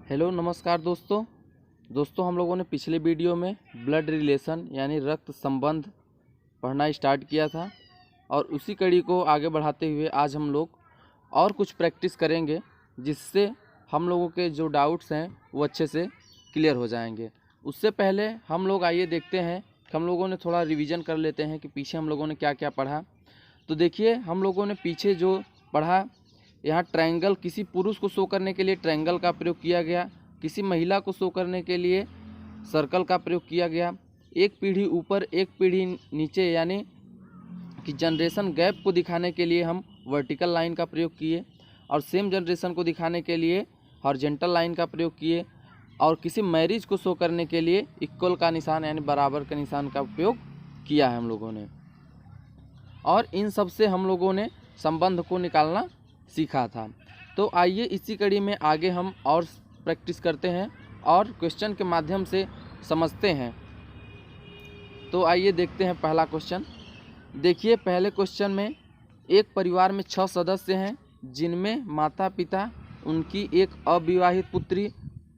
Hello नमस्कार दोस्तों हम लोगों ने पिछले वीडियो में ब्लड रिलेशन यानी रक्त संबंध पढ़ना स्टार्ट किया था और उसी कड़ी को आगे बढ़ाते हुए आज हम लोग और कुछ प्रैक्टिस करेंगे जिससे हम लोगों के जो डाउट्स हैं वो अच्छे से क्लियर हो जाएंगे। उससे पहले हम लोग आइए देखते हैं कि हम लोगों ने थोड़ा रिवीजन कर लेते हैं कि पीछे हम लोगों ने क्या क्या पढ़ा। तो देखिए हम लोगों ने पीछे जो पढ़ा, यहाँ ट्रायंगल किसी पुरुष को शो करने के लिए ट्रायंगल का प्रयोग किया गया, किसी महिला को शो करने के लिए सर्कल का प्रयोग किया गया, एक पीढ़ी ऊपर एक पीढ़ी नीचे यानी कि जनरेशन गैप को दिखाने के लिए हम वर्टिकल लाइन का प्रयोग किए और सेम जनरेशन को दिखाने के लिए हॉरिजॉन्टल लाइन का प्रयोग किए और किसी मैरिज को शो करने के लिए इक्वल का निशान यानी बराबर का निशान का उपयोग किया है हम लोगों ने। और इन सब से हम लोगों ने संबंध को निकालना सीखा था। तो आइए इसी कड़ी में आगे हम और प्रैक्टिस करते हैं और क्वेश्चन के माध्यम से समझते हैं। तो आइए देखते हैं पहला क्वेश्चन। देखिए पहले क्वेश्चन में एक परिवार में 6 सदस्य हैं जिनमें माता पिता, उनकी एक अविवाहित पुत्री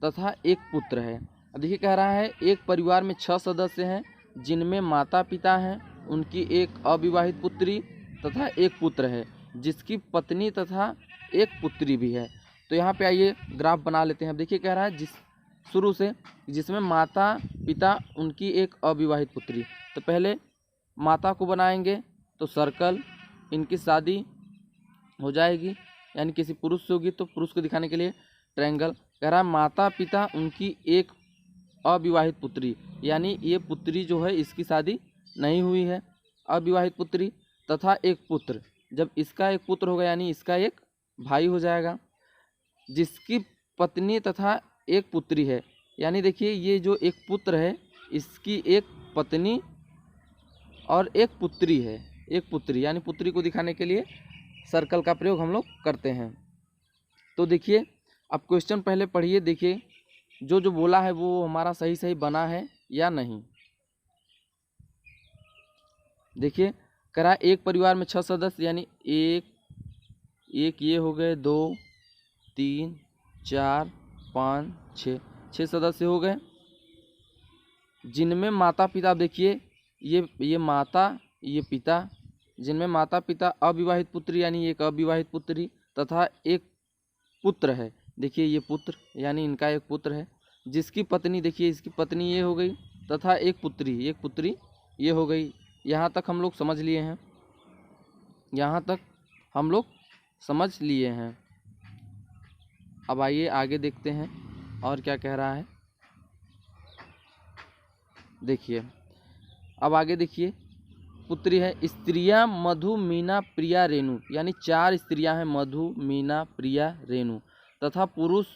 तथा एक पुत्र है। अब देखिए कह रहा है एक परिवार में 6 सदस्य हैं जिनमें माता पिता हैं, उनकी एक अविवाहित पुत्री तथा एक पुत्र है जिसकी पत्नी तथा एक पुत्री भी है। तो यहाँ पे आइए ग्राफ बना लेते हैं। अब देखिए कह रहा है शुरू से जिसमें माता पिता, उनकी एक अविवाहित पुत्री। तो पहले माता को बनाएंगे तो सर्कल, इनकी शादी हो जाएगी यानी किसी पुरुष से होगी तो पुरुष को दिखाने के लिए ट्रायंगल। कह रहा है माता पिता, उनकी एक अविवाहित पुत्री यानी ये पुत्री जो है इसकी शादी नहीं हुई है, अविवाहित पुत्री तथा एक पुत्र। जब इसका एक पुत्र होगा यानी इसका एक भाई हो जाएगा, जिसकी पत्नी तथा एक पुत्री है। यानी देखिए ये जो एक पुत्र है इसकी एक पत्नी और एक पुत्री है, एक पुत्री यानी पुत्री को दिखाने के लिए सर्कल का प्रयोग हम लोग करते हैं। तो देखिए अब क्वेश्चन पहले पढ़िए, देखिए जो जो बोला है वो हमारा सही सही बना है या नहीं। देखिए करा एक परिवार में 6 सदस्य यानी एक ये हो गए, 2 3 4 5 6 सदस्य हो गए जिनमें माता पिता, देखिए ये माता ये पिता, जिनमें माता पिता अविवाहित पुत्री यानी एक अविवाहित पुत्री तथा एक पुत्र है। देखिए ये पुत्र यानी इनका एक पुत्र है, जिसकी पत्नी, देखिए इसकी पत्नी ये हो गई तथा एक पुत्री ये हो गई। यहाँ तक हम लोग समझ लिए हैं, यहाँ तक हम लोग समझ लिए हैं। अब आइए आगे देखते हैं और क्या कह रहा है। देखिए अब आगे देखिए, पुत्री है, स्त्रियां मधु मीना प्रिया रेणु यानी 4 स्त्रियां हैं, मधु मीना प्रिया रेणु तथा पुरुष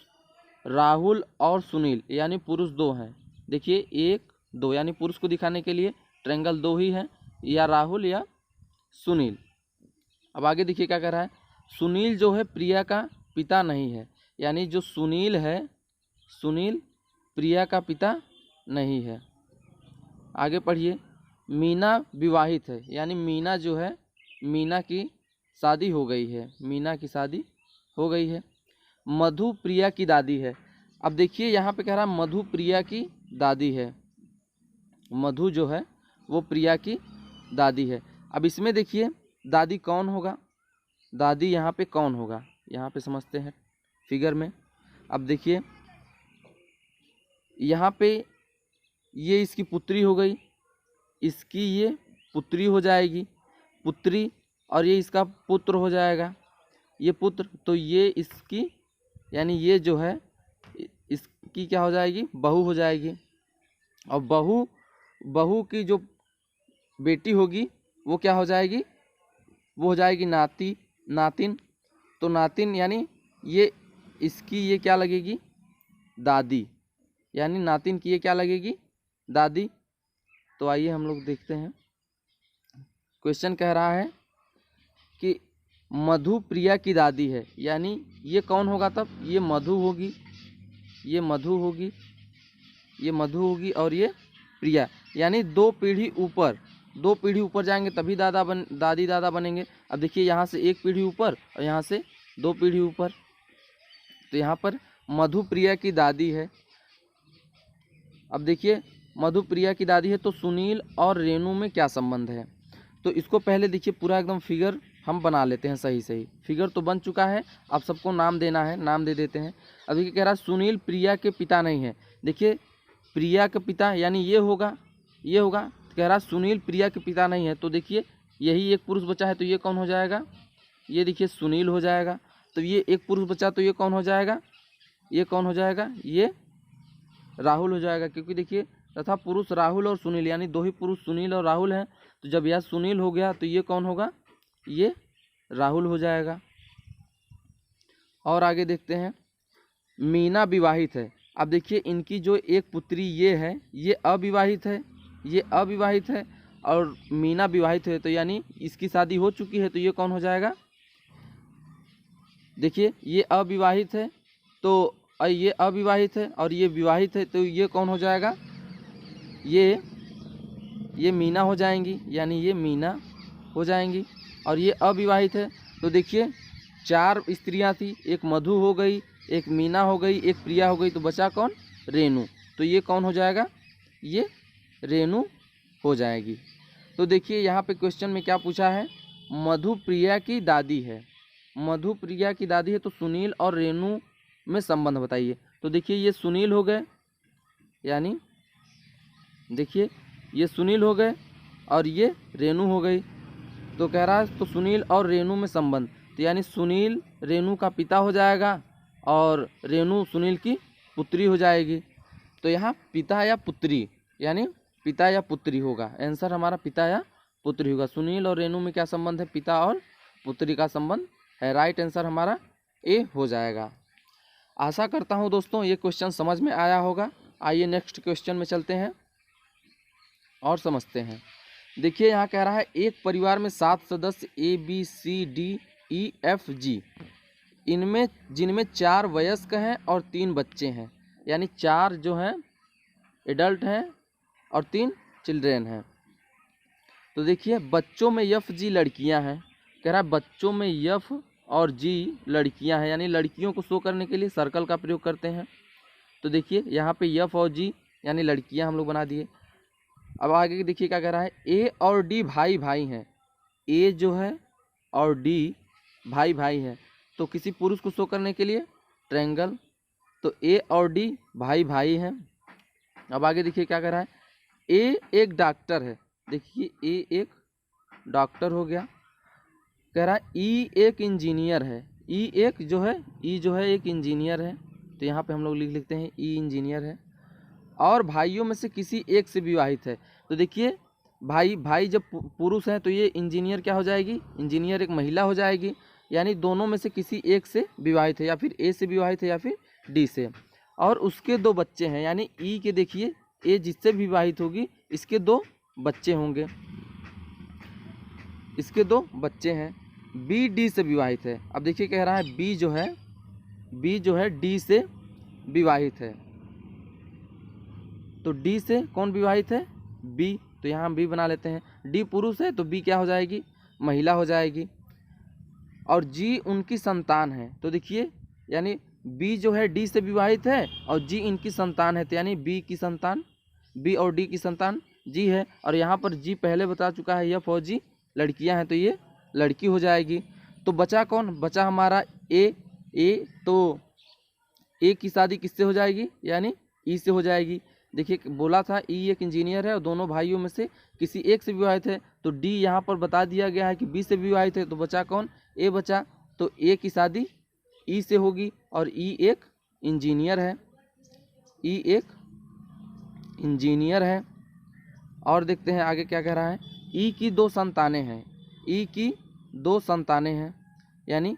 राहुल और सुनील यानी पुरुष 2 हैं। देखिए 1 2 यानी पुरुष को दिखाने के लिए ट्रायंगल 2 ही है, या राहुल या सुनील। अब आगे देखिए क्या कह रहा है, सुनील जो है प्रिया का पिता नहीं है यानी जो सुनील है, सुनील प्रिया का पिता नहीं है। आगे पढ़िए, मीना विवाहित है यानी मीना जो है, मीना की शादी हो गई है, मीना की शादी हो गई है। मधु प्रिया की दादी है। अब देखिए यहाँ पे कह रहा है मधु प्रिया की दादी है, मधु जो है वो प्रिया की दादी है। अब इसमें देखिए दादी कौन होगा, दादी यहाँ पे कौन होगा, यहाँ पे समझते हैं फिगर में। अब देखिए यहाँ पे ये इसकी पुत्री हो गई, इसकी ये पुत्री हो जाएगी, पुत्री, और ये इसका पुत्र हो जाएगा, ये पुत्र। तो ये इसकी यानी ये जो है इसकी क्या हो जाएगी, बहू हो जाएगी। और बहू की जो बेटी होगी वो क्या हो जाएगी, वो हो जाएगी नातिन। तो नातिन यानी ये इसकी ये क्या लगेगी, दादी, यानी नातिन की ये क्या लगेगी, दादी। तो आइए हम लोग देखते हैं। क्वेश्चन कह रहा है कि मधु प्रिया की दादी है यानी ये कौन होगा, तब ये मधु होगी, ये मधु होगी, ये मधु होगी और ये प्रिया, यानी 2 पीढ़ी ऊपर जाएंगे तभी दादी दादा बनेंगे। अब देखिए यहाँ से 1 पीढ़ी ऊपर और यहाँ से 2 पीढ़ी ऊपर। तो यहाँ पर मधुप्रिया की दादी है। अब देखिए मधुप्रिया की दादी है तो सुनील और रेनू में क्या संबंध है। तो इसको पहले देखिए पूरा एकदम फिगर हम बना लेते हैं। सही फिगर तो बन चुका है, अब सबको नाम देना है, नाम दे देते हैं। अब देखिए कह रहा है सुनील प्रिया के पिता नहीं है। देखिए प्रिया के पिता यानी ये होगा, ये होगा। कह रहा सुनील प्रिया के पिता नहीं है, तो देखिए यही एक पुरुष बचा है, तो ये कौन हो जाएगा, ये देखिए सुनील हो जाएगा। तो ये एक पुरुष बचा, तो ये कौन हो जाएगा, ये कौन हो जाएगा, ये राहुल हो जाएगा। क्योंकि देखिए तथा पुरुष राहुल और सुनील यानी दो ही पुरुष सुनील और राहुल हैं। तो जब यह सुनील हो गया तो ये कौन होगा, ये राहुल हो जाएगा। और आगे देखते हैं, मीना विवाहित है। अब देखिए इनकी जो एक पुत्री ये है, ये अविवाहित है, ये अविवाहित है और मीना विवाहित है, तो यानी इसकी शादी हो चुकी है। तो ये कौन हो जाएगा, देखिए ये अविवाहित है, तो ये अविवाहित है और ये विवाहित है, तो ये कौन हो जाएगा, ये मीना हो जाएंगी, यानी ये मीना हो जाएंगी। और ये अविवाहित है, तो देखिए 4 स्त्रियां थी, एक मधु हो गई, एक मीना हो गई, एक प्रिया हो गई, तो बचा कौन, रेनू। तो ये कौन हो जाएगा, ये रेनू हो जाएगी। तो देखिए यहाँ पे क्वेश्चन में क्या पूछा है, मधुप्रिया की दादी है, मधुप्रिया की दादी है, तो सुनील और रेनू में संबंध बताइए। तो देखिए ये सुनील हो गए, यानी देखिए ये सुनील हो गए और ये रेनू हो गई। तो कह रहा है तो सुनील और रेनू में संबंध, तो यानी सुनील रेनू का पिता हो जाएगा और रेनू सुनील की पुत्री हो जाएगी। तो यहाँ पिता या पुत्री, यानी पिता या पुत्री होगा, आंसर हमारा पिता या पुत्री होगा। सुनील और रेनू में क्या संबंध है, पिता और पुत्री का संबंध है। राइट आंसर हमारा ए हो जाएगा। आशा करता हूँ दोस्तों ये क्वेश्चन समझ में आया होगा। आइए नेक्स्ट क्वेश्चन में चलते हैं और समझते हैं। देखिए यहाँ कह रहा है एक परिवार में 7 सदस्य ABCDEFG, इनमें जिनमें 4 वयस्क हैं और 3 बच्चे हैं, यानी 4 जो हैं एडल्ट हैं और 3 चिल्ड्रेन हैं। तो देखिए बच्चों में FG लड़कियां हैं। कह रहा है बच्चों में F और G लड़कियां हैं, यानी लड़कियों को शो करने के लिए सर्कल का प्रयोग करते हैं। तो देखिए यहाँ पे F और G यानी लड़कियां हम लोग बना दिए। अब आगे देखिए क्या कह रहा है, A और D भाई भाई हैं, A जो है और D भाई भाई हैं, तो किसी पुरुष को शो करने के लिए ट्रायंगल, तो A और D भाई भाई हैं। अब आगे देखिए क्या कह रहा है, A एक डॉक्टर है, देखिए A एक डॉक्टर हो गया। कह रहा है E एक इंजीनियर है, E एक जो है एक इंजीनियर है, तो यहाँ पे हम लोग लिखते हैं E इंजीनियर है। और भाइयों में से किसी एक से विवाहित है। तो देखिए भाई जब पुरुष है तो ये इंजीनियर क्या हो जाएगी, इंजीनियर एक महिला हो जाएगी, यानी दोनों में से किसी एक से विवाहित है, या फिर A से विवाहित है या फिर D से। और उसके 2 बच्चे हैं, यानी E के देखिए A जिससे विवाहित होगी इसके 2 बच्चे होंगे, इसके 2 बच्चे हैं। B D से विवाहित है। अब देखिए कह रहा है B जो है D से विवाहित है, तो D से कौन विवाहित है, B, तो यहाँ हम B बना लेते हैं। D पुरुष है तो B क्या हो जाएगी, महिला हो जाएगी। और G उनकी संतान है, तो देखिए यानी B जो है D से विवाहित है और G इनकी संतान है, तो यानी B की संतान, B और D की संतान G है। और यहाँ पर G पहले बता चुका है F और G लड़कियाँ हैं, तो ये लड़की हो जाएगी। तो बचा कौन, बचा हमारा A। तो A की शादी किससे हो जाएगी, यानी E से हो जाएगी। देखिए बोला था E एक इंजीनियर है और दोनों भाइयों में से किसी एक से विवाहित है, तो D यहाँ पर बता दिया गया है कि B से विवाहित है, तो बचा कौन, A बचा। तो A की शादी E से होगी और E एक इंजीनियर है, E एक इंजीनियर है। और देखते हैं आगे क्या कह रहा है, E की 2 संतानें हैं, E की 2 संतानें हैं, यानी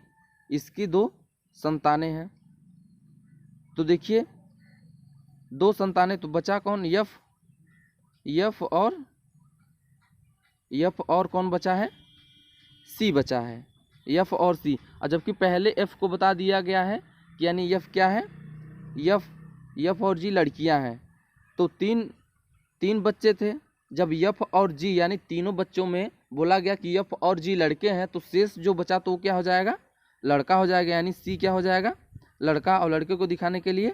इसकी 2 संतानें हैं। तो देखिए 2 संतानें, तो बचा कौन, F और कौन बचा है, C बचा है, F और C। और जबकि पहले F को बता दिया गया है कि यानी F क्या है, F और G लड़कियां हैं, तो 3 बच्चे थे। जब F और G यानी तीनों बच्चों में बोला गया कि F और G लड़के हैं, तो शेष जो बचा तो वो क्या हो जाएगा, लड़का हो जाएगा, यानी C क्या हो जाएगा, लड़का और लड़के को दिखाने के लिए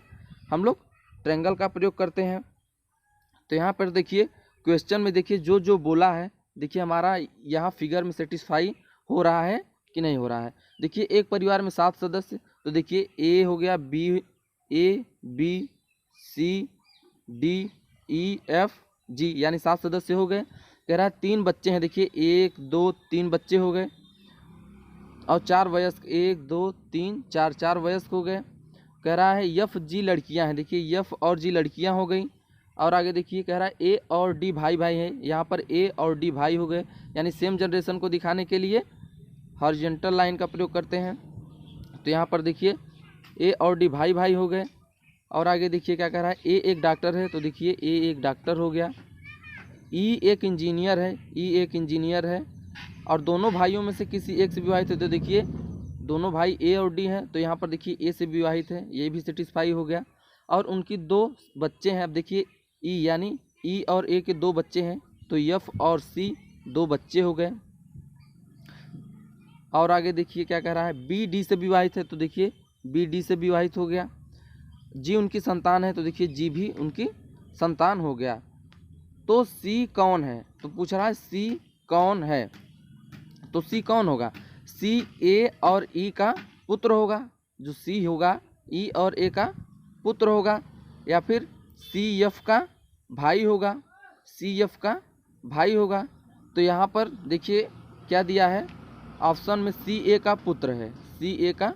हम लोग ट्रायंगल का प्रयोग करते हैं। तो यहाँ पर देखिए क्वेश्चन में देखिए जो जो बोला है, देखिए हमारा यहाँ फिगर में सेटिस्फाई हो रहा है कि नहीं हो रहा है। देखिए एक परिवार में 7 सदस्य, तो देखिए ए हो गया, A B C D E F G, यानी 7 सदस्य हो गए। कह रहा है 3 बच्चे हैं, देखिए 1 2 3 बच्चे हो गए, और 4 वयस्क, 1 2 3 4 वयस्क हो गए। कह रहा है एफ जी लड़कियां हैं, देखिए एफ और जी लड़कियां हो गई। और आगे देखिए कह रहा है ए और डी भाई भाई है, यहाँ पर ए और डी भाई हो गए, यानी सेम जनरेशन को दिखाने के लिए हॉरिजॉन्टल लाइन का प्रयोग करते हैं। तो यहाँ पर देखिए ए और डी भाई भाई हो गए। और आगे देखिए क्या कह रहा है, ए एक डॉक्टर है, तो देखिए ए एक डॉक्टर हो गया। ई एक इंजीनियर है, ई एक इंजीनियर है, और दोनों भाइयों में से किसी एक से विवाहित है, तो देखिए दोनों भाई ए और डी हैं, तो यहाँ पर देखिए ए से विवाहित है, ये भी सेटिस्फाई हो गया। और उनकी 2 बच्चे हैं, अब देखिए ई यानी ई और ए के 2 बच्चे हैं, तो एफ और सी 2 बच्चे हो गए। और आगे देखिए क्या कह रहा है, बी डी से विवाहित है, तो देखिए बी डी से विवाहित हो गया। जी उनकी संतान है, तो देखिए जी भी उनकी संतान हो गया। तो सी कौन है, तो पूछ रहा है सी कौन है, तो सी कौन होगा, सी ए और ई का पुत्र होगा, जो सी होगा ई और ए का पुत्र होगा, या फिर सी एफ का भाई होगा, सी एफ का भाई होगा। तो यहाँ पर देखिए क्या दिया है, ऑप्शन में सी ए का पुत्र है, सी ए का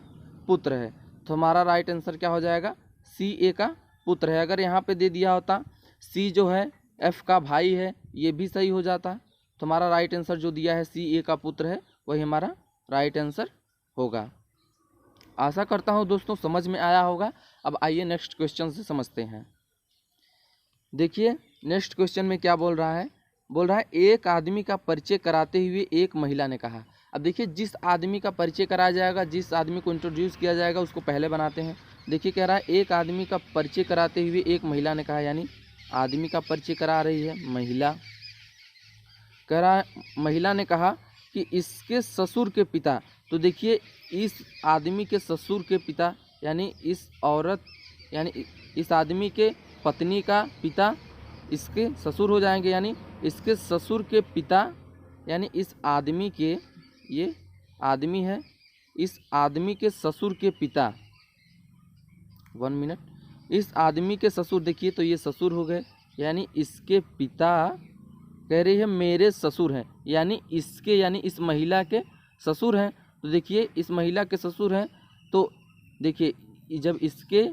पुत्र है, तो हमारा राइट आंसर क्या हो जाएगा, सी ए का पुत्र है। अगर यहाँ पे दे दिया होता सी जो है एफ का भाई है, ये भी सही हो जाता। तो हमारा राइट आंसर जो दिया है सी ए का पुत्र है, वही हमारा राइट आंसर होगा। आशा करता हूँ दोस्तों समझ में आया होगा। अब आइए नेक्स्ट क्वेश्चन से समझते हैं। देखिए नेक्स्ट क्वेश्चन में क्या बोल रहा है, बोल रहा है एक आदमी का परिचय कराते हुए एक महिला ने कहा। अब देखिए जिस आदमी का परिचय कराया जाएगा, जिस आदमी को इंट्रोड्यूस किया जाएगा, उसको पहले बनाते हैं। देखिए कह रहा है एक आदमी का परिचय कराते हुए एक महिला ने कहा, यानी आदमी का परिचय करा रही है महिला। कह रहा है महिला ने कहा कि इसके ससुर के पिता, तो देखिए इस आदमी के ससुर के पिता यानी इस औरत यानी इस आदमी के पत्नी का पिता इसके ससुर हो जाएंगे, यानी इसके ससुर के पिता यानी इस आदमी के, ये आदमी है, इस आदमी के ससुर के पिता, 1 मिनट, इस आदमी के ससुर, देखिए तो ये ससुर हो गए, यानी इसके पिता कह रही है मेरे ससुर हैं, यानी इसके यानी इस महिला के ससुर हैं। तो देखिए इस महिला के ससुर हैं, तो देखिए जब इसके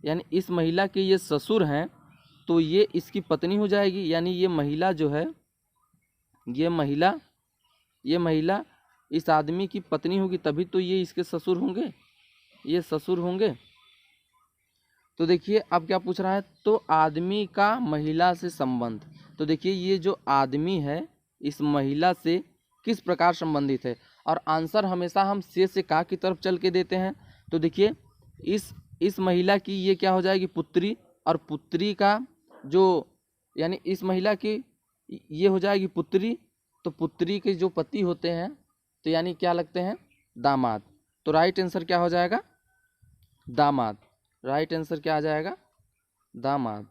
यानी इस महिला के ये ससुर हैं, तो ये इसकी पत्नी हो जाएगी, यानी ये महिला जो है, ये महिला इस आदमी की पत्नी होगी, तभी तो ये इसके ससुर होंगे, ये ससुर होंगे। तो देखिए अब क्या पूछ रहा है, तो आदमी का महिला से संबंध, तो देखिए ये जो आदमी है इस महिला से किस प्रकार संबंधित है, और आंसर हमेशा हम से का की तरफ चल के देते हैं। तो देखिए इस महिला की ये क्या हो जाएगी, पुत्री, और पुत्री का जो यानी इस महिला की ये हो जाएगी पुत्री, तो पुत्री के जो पति होते हैं तो यानी क्या लगते हैं, दामाद। तो राइट आंसर क्या हो जाएगा, दामाद। राइट आंसर क्या आ जाएगा, दामाद।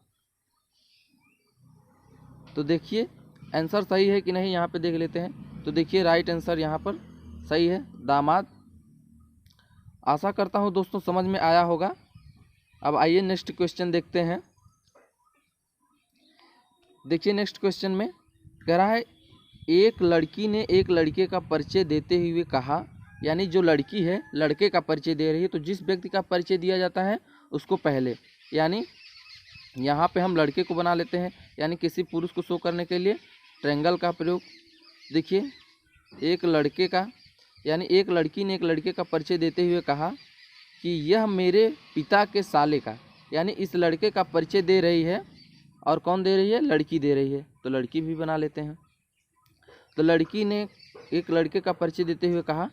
तो देखिए आंसर सही है कि नहीं यहाँ पे देख लेते हैं। तो देखिए राइट आंसर यहाँ पर सही है, दामाद। आशा करता हूँ दोस्तों समझ में आया होगा। अब आइए नेक्स्ट क्वेश्चन देखते हैं। देखिए नेक्स्ट क्वेश्चन में कह रहा है एक लड़की ने एक लड़के का परिचय देते हुए कहा, यानी जो लड़की है लड़के का परिचय दे रही है, तो जिस व्यक्ति का परिचय दिया जाता है उसको पहले, यानी यहाँ पे हम लड़के को बना लेते हैं, यानी किसी पुरुष को शो करने के लिए ट्रायंगल का प्रयोग। देखिए एक लड़के का यानी एक लड़की ने एक लड़के का परिचय देते हुए कहा कि यह मेरे पिता के साले का, यानी इस लड़के का परिचय दे रही है, और कौन दे रही है, लड़की दे रही है, तो लड़की भी बना लेते हैं। तो लड़की ने एक लड़के का परिचय देते हुए कहा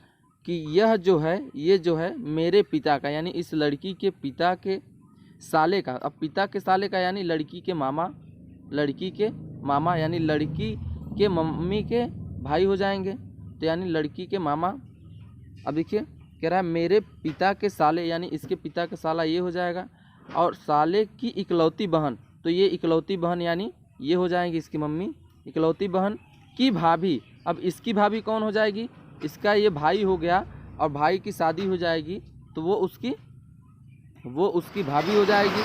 कि यह जो है ये जो है मेरे पिता का, यानी इस लड़की के पिता के साले का। अब पिता के साले का यानी लड़की के मामा, लड़की के मामा यानी लड़की के मम्मी के भाई हो जाएंगे, तो यानी लड़की के मामा। अब देखिए कह रहा है मेरे पिता के साले, यानी इसके पिता का साला ये हो जाएगा, और साले की इकलौती बहन, तो ये इकलौती बहन यानी ये हो जाएंगी इसकी मम्मी, इकलौती बहन की भाभी। अब इसकी भाभी कौन हो जाएगी, इसका ये भाई हो गया, और भाई की शादी हो जाएगी तो वो उसकी भाभी हो जाएगी।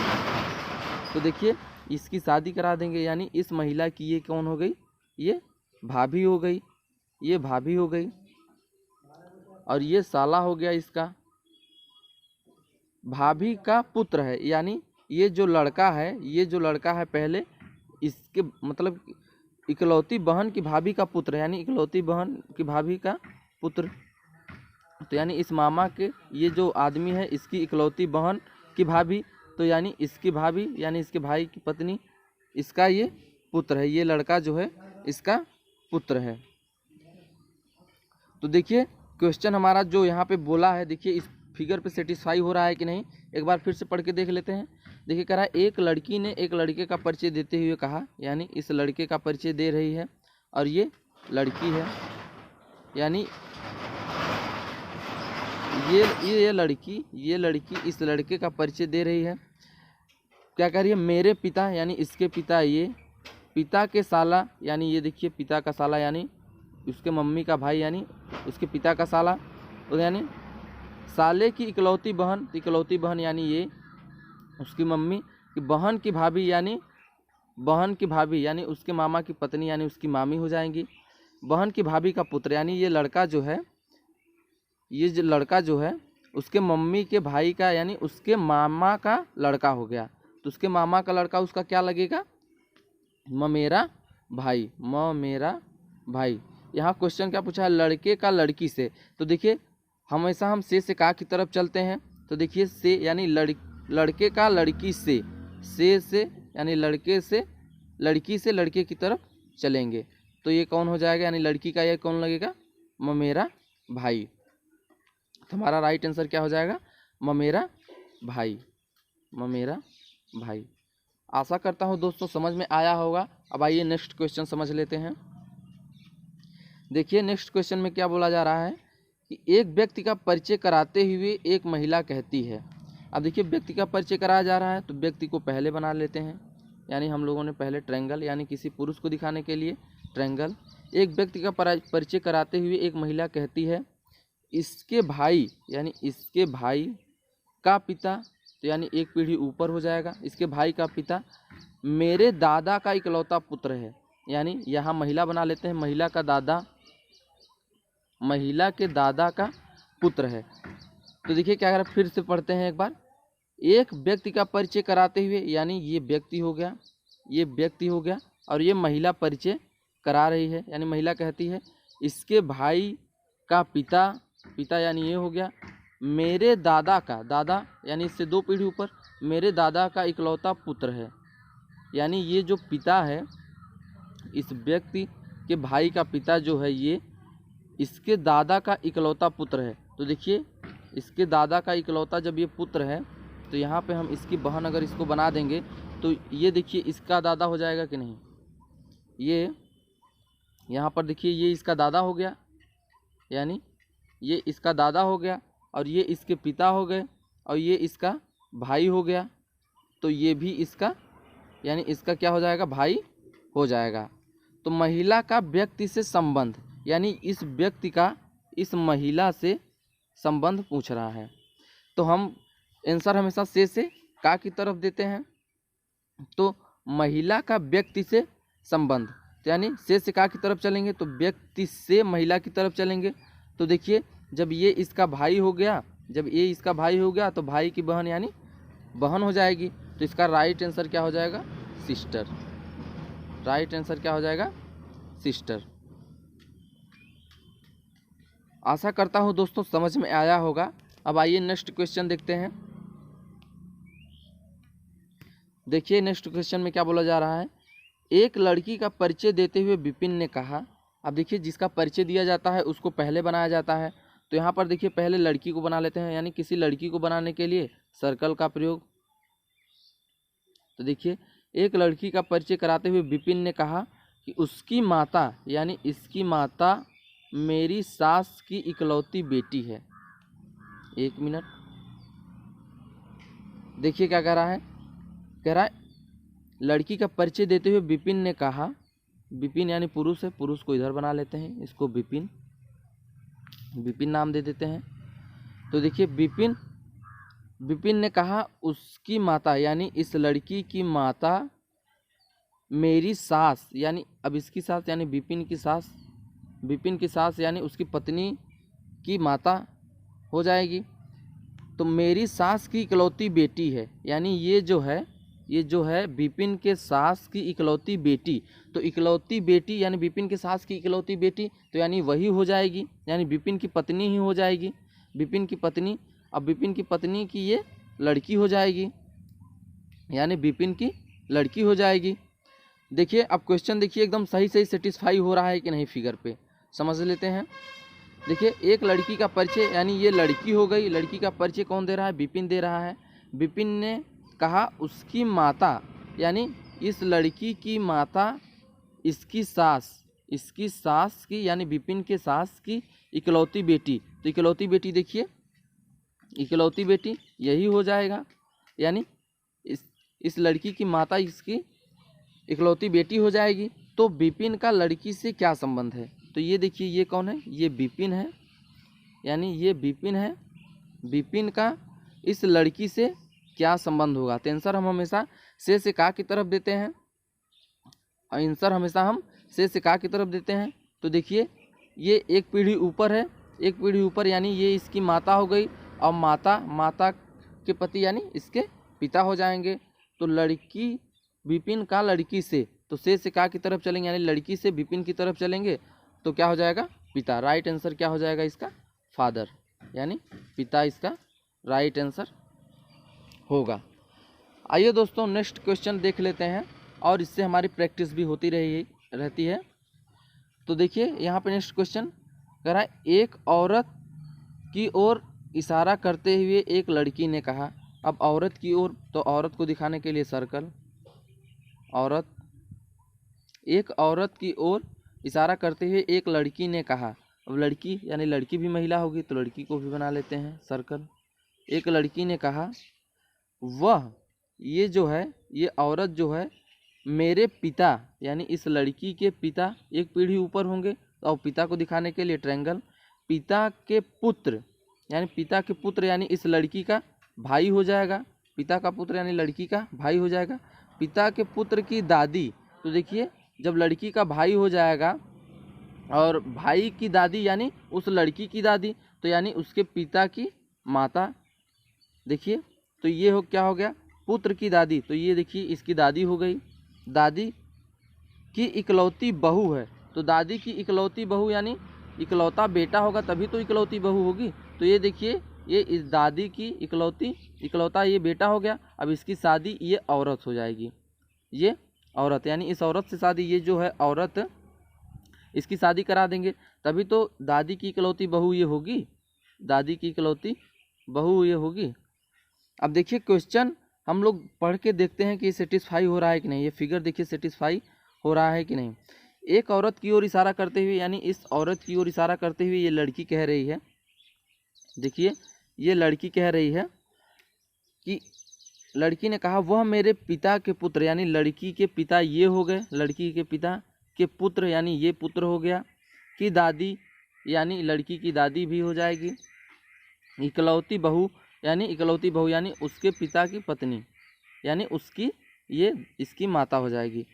तो देखिए इसकी शादी करा देंगे, यानी इस महिला की ये कौन हो गई, ये भाभी हो गई, ये भाभी हो गई, और ये साला हो गया इसका। भाभी का पुत्र है, यानी ये जो लड़का है पहले इसके मतलब इकलौती बहन की भाभी का पुत्र है, यानी इकलौती बहन की भाभी का पुत्र। तो यानी इस मामा के ये जो आदमी है इसकी इकलौती बहन की भाभी, तो यानी इसकी भाभी यानी इसके भाई की पत्नी, इसका ये पुत्र है, ये लड़का जो है इसका पुत्र है। तो देखिए क्वेश्चन हमारा जो यहाँ पे बोला है, देखिए इस फिगर पे सेटिस्फाई हो रहा है कि नहीं, एक बार फिर से पढ़ के देख लेते हैं। देखिए कह रहा है एक लड़की ने एक लड़के का परिचय देते हुए कहा, यानी इस लड़के का परिचय दे रही है, और ये लड़की है, यानी ये लड़की इस लड़के का परिचय दे रही है। क्या कह रही है, मेरे पिता, यानी इसके पिता, ये पिता के साला, यानी ये देखिए पिता का साला यानी उसके मम्मी का भाई, यानी उसके पिता का साला, तो यानी साले की इकलौती बहन यानी ये उसकी मम्मी की बहन की भाभी, यानी उसके मामा की पत्नी, यानी उसकी मामी हो जाएंगी। बहन की भाभी का पुत्र, यानी ये लड़का जो है उसके मम्मी के भाई का, यानी उसके मामा का लड़का हो गया। तो उसके मामा का लड़का उसका क्या लगेगा, ममेरा भाई। यहाँ क्वेश्चन क्या पूछा है, लड़के का लड़की से। तो देखिए हमेशा हम से का की तरफ चलते हैं, तो देखिए से यानी लड़के का लड़की से यानी लड़के से लड़की से लड़के की तरफ चलेंगे, तो ये कौन हो जाएगा, यानी लड़की का ये कौन लगेगा, ममेरा भाई। तो हमारा राइट आंसर क्या हो जाएगा, ममेरा भाई। आशा करता हूँ दोस्तों समझ में आया होगा। अब आइए नेक्स्ट क्वेश्चन समझ लेते हैं। देखिए नेक्स्ट क्वेश्चन में क्या बोला जा रहा है कि एक व्यक्ति का परिचय कराते हुए एक महिला कहती है। अब देखिए व्यक्ति का परिचय कराया जा रहा है, तो व्यक्ति को पहले बना लेते हैं, यानी हम लोगों ने पहले ट्रायंगल, यानी किसी पुरुष को दिखाने के लिए ट्रायंगल। एक व्यक्ति का परिचय कराते हुए एक महिला कहती है, इसके भाई, यानी इसके भाई का पिता, तो यानी एक पीढ़ी ऊपर हो जाएगा, इसके भाई का पिता मेरे दादा का इकलौता पुत्र है, यानी यहाँ महिला बना लेते हैं, महिला के दादा का पुत्र है। तो देखिए क्या कर, फिर से पढ़ते हैं एक बार। एक व्यक्ति का परिचय कराते हुए, यानी ये व्यक्ति हो गया, और ये महिला परिचय करा रही है, यानी महिला कहती है इसके भाई का पिता यानी ये हो गया, मेरे दादा का यानी इससे दो पीढ़ी ऊपर, मेरे दादा का इकलौता पुत्र है, यानी ये जो पिता है इस व्यक्ति के भाई का पिता जो है ये इसके दादा का इकलौता पुत्र है। तो देखिए इसके दादा का इकलौता जब ये पुत्र है, तो यहाँ पे हम इसकी बहन अगर इसको बना देंगे, तो ये देखिए इसका दादा हो जाएगा कि नहीं, ये यहाँ पर देखिए ये इसका दादा हो गया, यानी ये इसका दादा हो गया, और ये इसके पिता हो गए, और ये इसका भाई हो गया, तो ये भी इसका, यानी इसका क्या हो जाएगा, भाई हो जाएगा। तो महिला का व्यक्ति से संबंध, यानी इस व्यक्ति का इस महिला से संबंध पूछ रहा है। तो हम आंसर हमेशा से का की तरफ देते हैं, तो महिला का व्यक्ति से संबंध, तो यानी से का की तरफ चलेंगे तो व्यक्ति से महिला की तरफ चलेंगे। तो देखिए जब ये इसका भाई हो गया, तो भाई की बहन यानी बहन हो जाएगी, तो इसका राइट आंसर क्या हो जाएगा, सिस्टर। राइट आंसर क्या हो जाएगा, सिस्टर। आशा करता हूँ दोस्तों समझ में आया होगा। अब आइए नेक्स्ट क्वेश्चन देखते हैं। देखिए नेक्स्ट क्वेश्चन में क्या बोला जा रहा है, एक लड़की का परिचय देते हुए विपिन ने कहा। अब देखिए जिसका परिचय दिया जाता है उसको पहले बनाया जाता है, तो यहाँ पर देखिए पहले लड़की को बना लेते हैं, यानी किसी लड़की को बनाने के लिए सर्कल का प्रयोग। तो देखिए एक लड़की का परिचय कराते हुए विपिन ने कहा कि उसकी माता, यानी इसकी माता मेरी सास की इकलौती बेटी है, 1 मिनट। देखिए क्या कह रहा है, कह रहा है लड़की का परिचय देते हुए विपिन ने कहा, विपिन यानी पुरुष है, पुरुष को इधर बना लेते हैं, इसको विपिन, विपिन नाम दे देते हैं। तो देखिए विपिन ने कहा उसकी माता यानी इस लड़की की माता मेरी सास, यानी अब इसकी सास यानी विपिन की सास, विपिन की सास यानी उसकी पत्नी की माता हो जाएगी। तो मेरी सास की इकलौती बेटी है, यानी ये जो है विपिन के सास की इकलौती बेटी। तो इकलौती बेटी यानी विपिन के सास की इकलौती बेटी, तो यानी वही हो जाएगी, यानी विपिन की पत्नी ही हो जाएगी, विपिन की पत्नी। अब विपिन की पत्नी की ये लड़की हो जाएगी, यानी विपिन की लड़की हो जाएगी। देखिए अब क्वेश्चन देखिए एकदम सही सेटिस्फाई हो रहा है कि नहीं, फिगर पे समझ लेते हैं। देखिए एक लड़की का परिचय यानी ये लड़की हो गई, लड़की का परिचय कौन दे रहा है, विपिन दे रहा है। विपिन ने कहा उसकी माता यानी इस लड़की की माता इसकी सास की यानी विपिन के सास की इकलौती बेटी। तो इकलौती बेटी देखिए, इकलौती बेटी यही हो जाएगा, यानी इस लड़की की माता इसकी इकलौती बेटी हो जाएगी। तो विपिन का लड़की से क्या संबंध है, तो ये देखिए ये कौन है, ये विपिन है, यानी ये विपिन है, विपिन का इस लड़की से क्या संबंध होगा। तो आंसर हम हमेशा से का की तरफ देते हैं, आंसर हमेशा हम से का की तरफ देते हैं। तो देखिए ये एक पीढ़ी ऊपर है, एक पीढ़ी ऊपर यानी ये इसकी माता हो गई, और माता के पति यानी इसके पिता हो जाएंगे। तो लड़की विपिन का लड़की से, तो से का की तरफ चलेंगे, यानी लड़की से विपिन की तरफ चलेंगे, तो क्या हो जाएगा, पिता। राइट आंसर क्या हो जाएगा इसका, फादर, यानी पिता इसका राइट आंसर होगा। आइए दोस्तों नेक्स्ट क्वेश्चन देख लेते हैं, और इससे हमारी प्रैक्टिस भी होती रहती है। तो देखिए यहाँ पे नेक्स्ट क्वेश्चन कह रहा है एक औरत की ओर इशारा करते हुए एक लड़की ने कहा। अब औरत की ओर, तो औरत को दिखाने के लिए सर्कल, औरत, एक औरत की ओर इशारा करते हुए एक लड़की ने कहा। अब लड़की यानी लड़की भी महिला होगी, तो लड़की को भी बना लेते हैं सर्कल। एक लड़की ने कहा वह, ये जो है ये औरत जो है मेरे पिता यानी इस लड़की के पिता एक पीढ़ी ऊपर होंगे, और पिता को दिखाने के लिए ट्रायंगल, पिता के पुत्र यानी पिता के पुत्र यानी इस लड़की का भाई हो जाएगा, पिता का पुत्र यानी लड़की का भाई हो जाएगा। पिता के पुत्र की दादी, तो देखिए जब लड़की का भाई हो जाएगा और भाई की दादी यानी उस लड़की की दादी, तो यानी उसके पिता की माता। देखिए तो ये हो क्या हो गया, पुत्र की दादी, तो ये देखिए इसकी दादी हो गई। दादी की इकलौती बहू है, तो दादी की इकलौती बहू यानी इकलौता बेटा होगा तभी तो इकलौती बहू होगी। तो ये देखिए ये इस दादी की इकलौता ये बेटा हो गया। अब इसकी शादी ये औरत हो जाएगी, ये औरत यानी इस औरत से शादी, ये जो है औरत, इसकी शादी करा देंगे तभी तो दादी की इकलौती बहू ये होगी, दादी की इकलौती बहू ये होगी। अब देखिए क्वेश्चन हम लोग पढ़ के देखते हैं कि सेटिस्फाई हो रहा है कि नहीं। ये फिगर देखिए सेटिस्फाई हो रहा है कि नहीं। एक औरत की ओर इशारा करते हुए यानी इस औरत की ओर इशारा करते हुए ये लड़की कह रही है, देखिए ये लड़की कह रही है कि लड़की ने कहा वह मेरे पिता के पुत्र, यानी लड़की के पिता ये हो गए, लड़की के पिता के पुत्र यानी ये पुत्र हो गया, की दादी यानी लड़की की दादी भी हो जाएगी, इकलौती बहू यानी उसके पिता की पत्नी यानी उसकी ये इसकी माता हो जाएगी।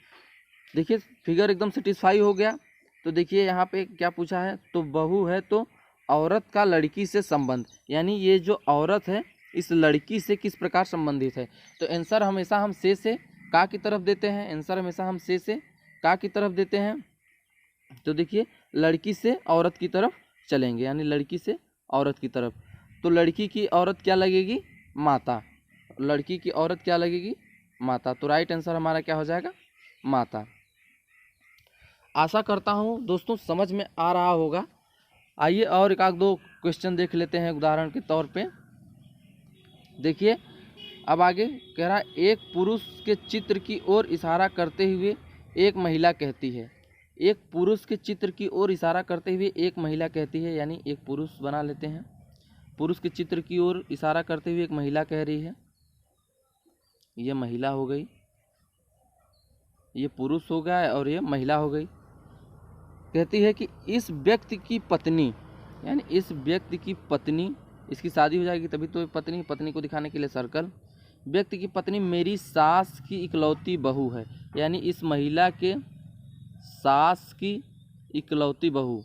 देखिए फिगर एकदम सेटिस्फाई हो गया। तो देखिए यहाँ पे क्या पूछा है, तो बहू है तो औरत का लड़की से संबंध, यानी ये जो औरत है इस लड़की से किस प्रकार संबंधित है। तो आंसर हमेशा हम से का की तरफ देते हैं, आंसर हमेशा हम से का की तरफ देते हैं। तो देखिए लड़की से औरत की तरफ चलेंगे, यानी लड़की से औरत की तरफ, तो लड़की की औरत क्या लगेगी, माता, लड़की की औरत क्या लगेगी, माता। तो राइट आंसर हमारा क्या हो जाएगा, माता। आशा करता हूँ दोस्तों समझ में आ रहा होगा। आइए और एक आध दो क्वेश्चन देख लेते हैं उदाहरण के तौर पे। देखिए अब आगे कह रहा है एक पुरुष के चित्र की ओर इशारा करते हुए एक महिला कहती है। एक पुरुष के चित्र की ओर इशारा करते हुए एक महिला कहती है, यानी एक पुरुष बना लेते हैं। पुरुष के चित्र की ओर इशारा करते हुए एक महिला कह रही है, ये महिला हो गई, ये पुरुष हो गया और ये महिला हो गई। कहती है कि इस व्यक्ति की पत्नी, यानी इस व्यक्ति की पत्नी, इसकी शादी हो जाएगी तभी तो पत्नी, पत्नी को दिखाने के लिए सर्कल। व्यक्ति की पत्नी मेरी सास की इकलौती बहू है, यानी इस महिला के सास की इकलौती बहू।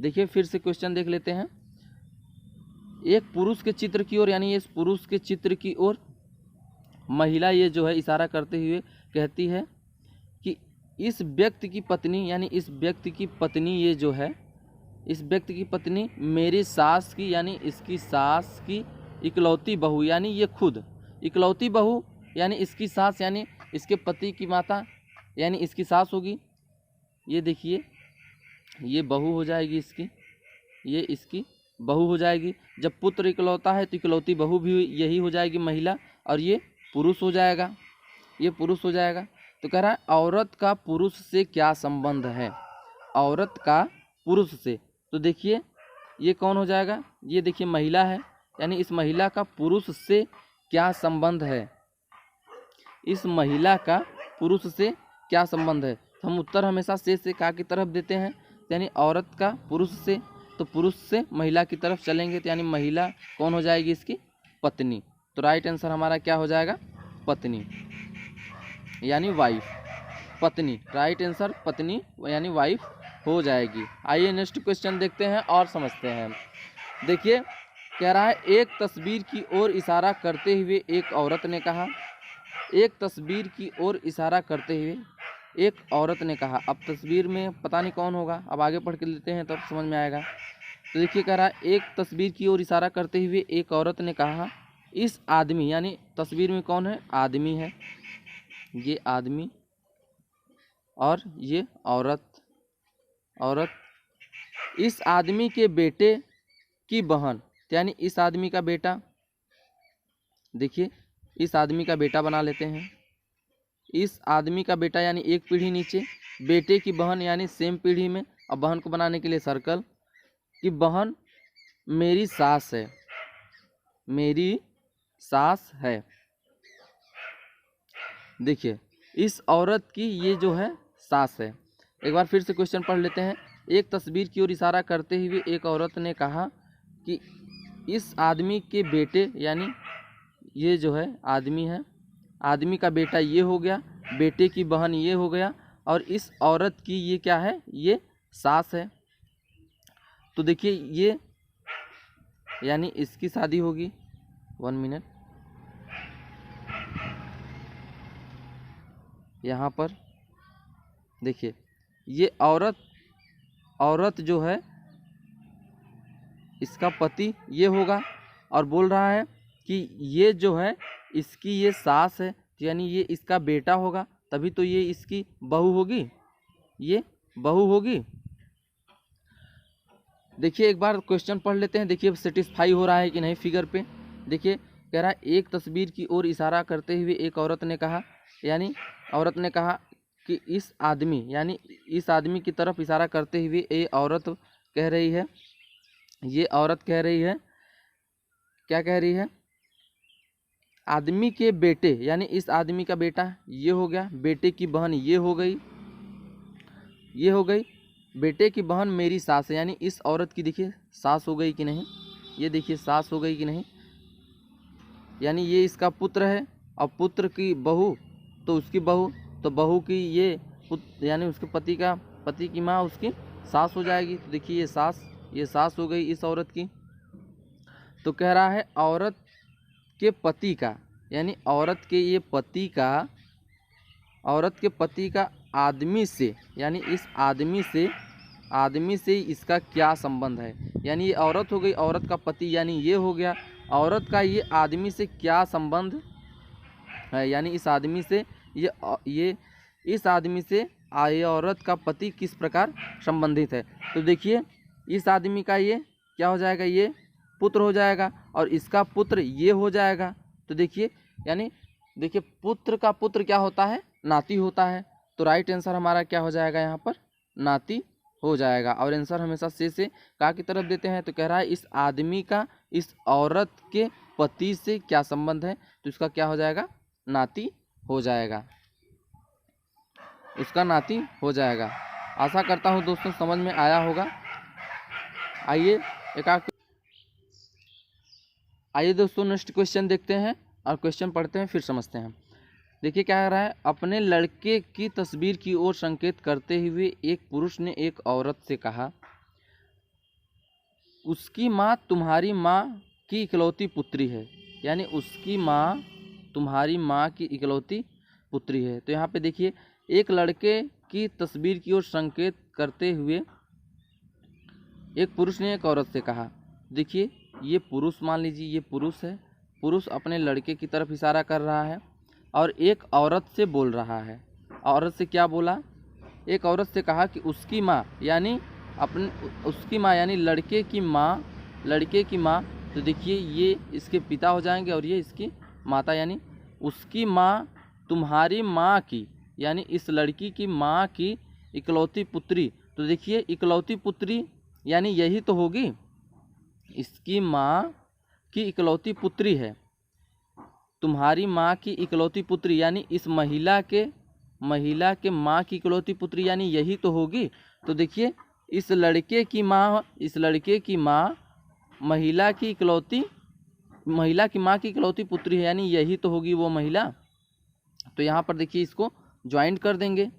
देखिए फिर से क्वेश्चन देख लेते हैं। एक पुरुष के चित्र की ओर, यानी इस पुरुष के चित्र की ओर महिला ये जो है इशारा करते हुए कहती है कि इस व्यक्ति की पत्नी, यानी इस व्यक्ति की पत्नी ये जो है, इस व्यक्ति की पत्नी मेरी सास की, यानी इसकी सास की इकलौती बहू, यानी ये खुद इकलौती बहू, यानी इसकी सास, यानी इसके पति की माता, यानी इसकी सास होगी। ये देखिए ये बहू हो जाएगी इसकी, ये इसकी बहू हो जाएगी। जब पुत्र इकलौता है तो इकलौती बहू भी यही हो जाएगी महिला, और ये पुरुष हो जाएगा, ये पुरुष हो जाएगा। तो कह रहा है औरत का पुरुष से क्या संबंध है, औरत का पुरुष से। तो देखिए ये कौन हो जाएगा, ये देखिए महिला है, यानी इस महिला का पुरुष से क्या संबंध है, इस महिला का पुरुष से क्या संबंध है। तो हम उत्तर हमेशा से का की तरफ देते हैं, यानी औरत का पुरुष से, तो पुरुष से महिला की तरफ चलेंगे, तो यानी महिला कौन हो जाएगी, इसकी पत्नी। तो राइट आंसर हमारा क्या हो जाएगा, पत्नी, यानी वाइफ, पत्नी। राइट आंसर पत्नी यानी वाइफ हो जाएगी। आइए नेक्स्ट क्वेश्चन देखते हैं और समझते हैं। देखिए कह रहा है एक तस्वीर की ओर इशारा करते हुए एक औरत ने कहा, एक तस्वीर की ओर इशारा करते हुए एक औरत ने कहा। अब तस्वीर में पता नहीं कौन होगा, अब आगे पढ़ के लेते हैं तब समझ में आएगा। तो देखिए कह रहा है एक तस्वीर की ओर इशारा करते हुए एक औरत ने कहा, इस आदमी, यानी तस्वीर में कौन है, आदमी है, ये आदमी और ये औरत, औरत इस आदमी के बेटे की बहन, यानी इस आदमी का बेटा, देखिए इस आदमी का बेटा बना लेते हैं, इस आदमी का बेटा यानी एक पीढ़ी नीचे, बेटे की बहन यानी सेम पीढ़ी में। अब बहन को बनाने के लिए सर्कल, कि बहन मेरी सास है, मेरी सास है। देखिए इस औरत की ये जो है सास है। एक बार फिर से क्वेश्चन पढ़ लेते हैं। एक तस्वीर की ओर इशारा करते हुए एक औरत ने कहा कि इस आदमी के बेटे, यानी ये जो है आदमी है, आदमी का बेटा ये हो गया, बेटे की बहन ये हो गया, और इस औरत की ये क्या है, ये सास है। तो देखिए ये यानी इसकी शादी होगी। 1 मिनट, यहाँ पर देखिए ये औरत जो है इसका पति ये होगा, और बोल रहा है कि ये जो है इसकी ये सास है, यानी ये इसका बेटा होगा, तभी तो ये इसकी बहू होगी, ये बहू होगी। देखिए एक बार क्वेश्चन पढ़ लेते हैं, देखिए सेटिस्फाई हो रहा है कि नहीं फिगर पे। देखिए कह रहा है एक तस्वीर की ओर इशारा करते हुए एक औरत ने कहा, यानी औरत ने कहा कि इस आदमी, यानी इस आदमी की तरफ इशारा करते हुए ये औरत कह रही है, ये औरत कह रही है, क्या कह रही है, आदमी के बेटे, यानी इस आदमी का बेटा ये हो गया, बेटे की बहन ये हो गई, ये हो गई, बेटे की बहन मेरी सास है, यानी इस औरत की देखिए सास हो गई कि नहीं, ये देखिए सास हो गई कि नहीं, यानी ये इसका पुत्र है, और पुत्र की बहू तो उसकी बहू, तो बहू की ये यानी उसके पति की माँ उसकी सास हो जाएगी। तो देखिए ये सास हो गई इस औरत की। तो कह रहा है औरत के पति का, यानी औरत के ये पति का, औरत के पति का आदमी से, यानी इस आदमी से इसका क्या संबंध है, यानी ये औरत हो गई, औरत का पति यानी ये हो गया, औरत का ये आदमी से क्या संबंध है, यानी इस आदमी से ये इस आदमी से ये औरत का पति किस प्रकार संबंधित है। तो देखिए इस आदमी का ये क्या हो जाएगा, ये पुत्र हो जाएगा, और इसका पुत्र ये हो जाएगा। तो देखिए यानी देखिए पुत्र का पुत्र क्या होता है, नाती होता है। तो राइट आंसर हमारा क्या हो जाएगा, यहाँ पर नाती हो जाएगा। और आंसर हमेशा से का की तरफ देते हैं, तो कह रहा है इस आदमी का इस औरत के पति से क्या संबंध है, तो इसका क्या हो जाएगा, नाती हो जाएगा, उसका नाती हो जाएगा। आशा करता हूँ दोस्तों समझ में आया होगा। आइए दोस्तों नेक्स्ट क्वेश्चन देखते हैं और क्वेश्चन पढ़ते हैं फिर समझते हैं। देखिए क्या कह रहा है, अपने लड़के की तस्वीर की ओर संकेत करते हुए एक पुरुष ने एक औरत से कहा, उसकी माँ तुम्हारी माँ की इकलौती पुत्री है, यानी उसकी माँ तुम्हारी माँ की इकलौती पुत्री है। तो यहाँ पे देखिए एक लड़के की तस्वीर की ओर संकेत करते हुए एक पुरुष ने एक औरत से कहा। देखिए ये पुरुष, मान लीजिए ये पुरुष है, पुरुष अपने लड़के की तरफ इशारा कर रहा है और एक औरत से बोल रहा है। औरत से क्या बोला, एक औरत से कहा कि उसकी माँ यानी उसकी माँ यानी लड़के की माँ, तो देखिए ये इसके पिता हो जाएंगे और ये इसकी माता, यानी उसकी माँ तुम्हारी माँ की, यानी इस लड़की की माँ की इकलौती पुत्री। तो देखिए इकलौती पुत्री यानी यही तो होगी, इसकी माँ की इकलौती पुत्री है, तुम्हारी माँ की इकलौती पुत्री यानी इस महिला के माँ की इकलौती पुत्री, यानी यही तो होगी। तो देखिए इस लड़के की माँ महिला की माँ की इकलौती पुत्री है, यानी यही तो होगी वो महिला। तो यहाँ पर देखिए इसको ज्वाइंट कर देंगे।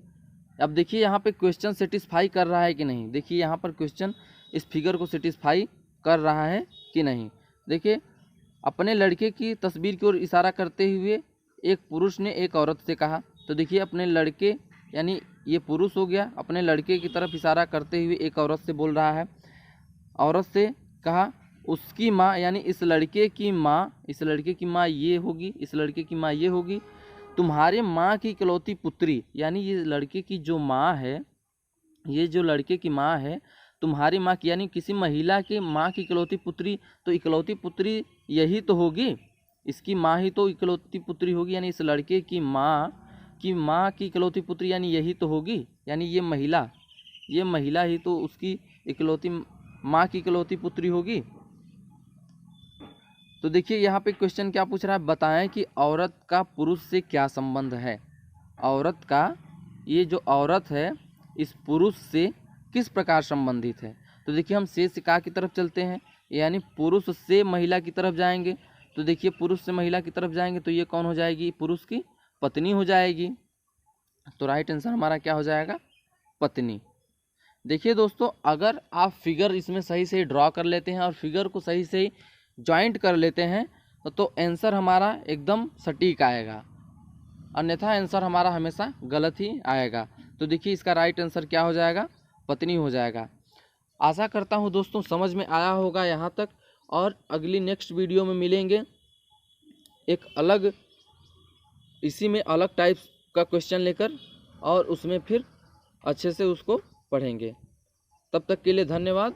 अब देखिए यहाँ पे क्वेश्चन सेटिस्फाई कर रहा है कि नहीं, देखिए यहाँ पर क्वेश्चन इस फिगर को सेटिस्फाई कर रहा है कि नहीं। देखिए अपने लड़के की तस्वीर की ओर इशारा करते हुए एक पुरुष ने एक औरत से कहा। तो देखिए अपने लड़के यानी ये पुरुष हो गया, अपने लड़के की तरफ इशारा करते हुए एक औरत से बोल रहा है। औरत से कहा उसकी माँ यानी इस लड़के की माँ ये होगी, इस लड़के की माँ ये होगी, तुम्हारे माँ की इकलौती पुत्री यानी ये लड़के की जो माँ है, ये जो लड़के की माँ है तुम्हारी माँ की, यानी किसी महिला की माँ की इकलौती पुत्री, तो इकलौती पुत्री यही तो होगी, इसकी माँ ही तो इकलौती पुत्री होगी, यानी इस लड़के की माँ की इकलौती पुत्री यानी यही तो होगी, यानी ये महिला ही तो उसकी इकलौती माँ की इकलौती पुत्री होगी। तो देखिए यहाँ पे क्वेश्चन क्या पूछ रहा है, बताएं कि औरत का पुरुष से क्या संबंध है, औरत का ये जो औरत है इस पुरुष से किस प्रकार संबंधित है। तो देखिए हम से का की तरफ चलते हैं, यानी पुरुष से महिला की तरफ जाएंगे। तो देखिए पुरुष से महिला की तरफ जाएंगे तो ये कौन हो जाएगी, पुरुष की पत्नी हो जाएगी। तो राइट आंसर हमारा क्या हो जाएगा, पत्नी। देखिए दोस्तों अगर आप फिगर इसमें सही से ड्रॉ कर लेते हैं और फिगर को सही से ज्वाइंट कर लेते हैं तो आंसर हमारा एकदम सटीक आएगा, अन्यथा आंसर हमारा हमेशा गलत ही आएगा। तो देखिए इसका राइट आंसर क्या हो जाएगा, पत्नी हो जाएगा। आशा करता हूँ दोस्तों समझ में आया होगा यहाँ तक, और अगली नेक्स्ट वीडियो में मिलेंगे एक अलग इसी में अलग टाइप का क्वेश्चन लेकर, और उसमें फिर अच्छे से उसको पढ़ेंगे। तब तक के लिए धन्यवाद।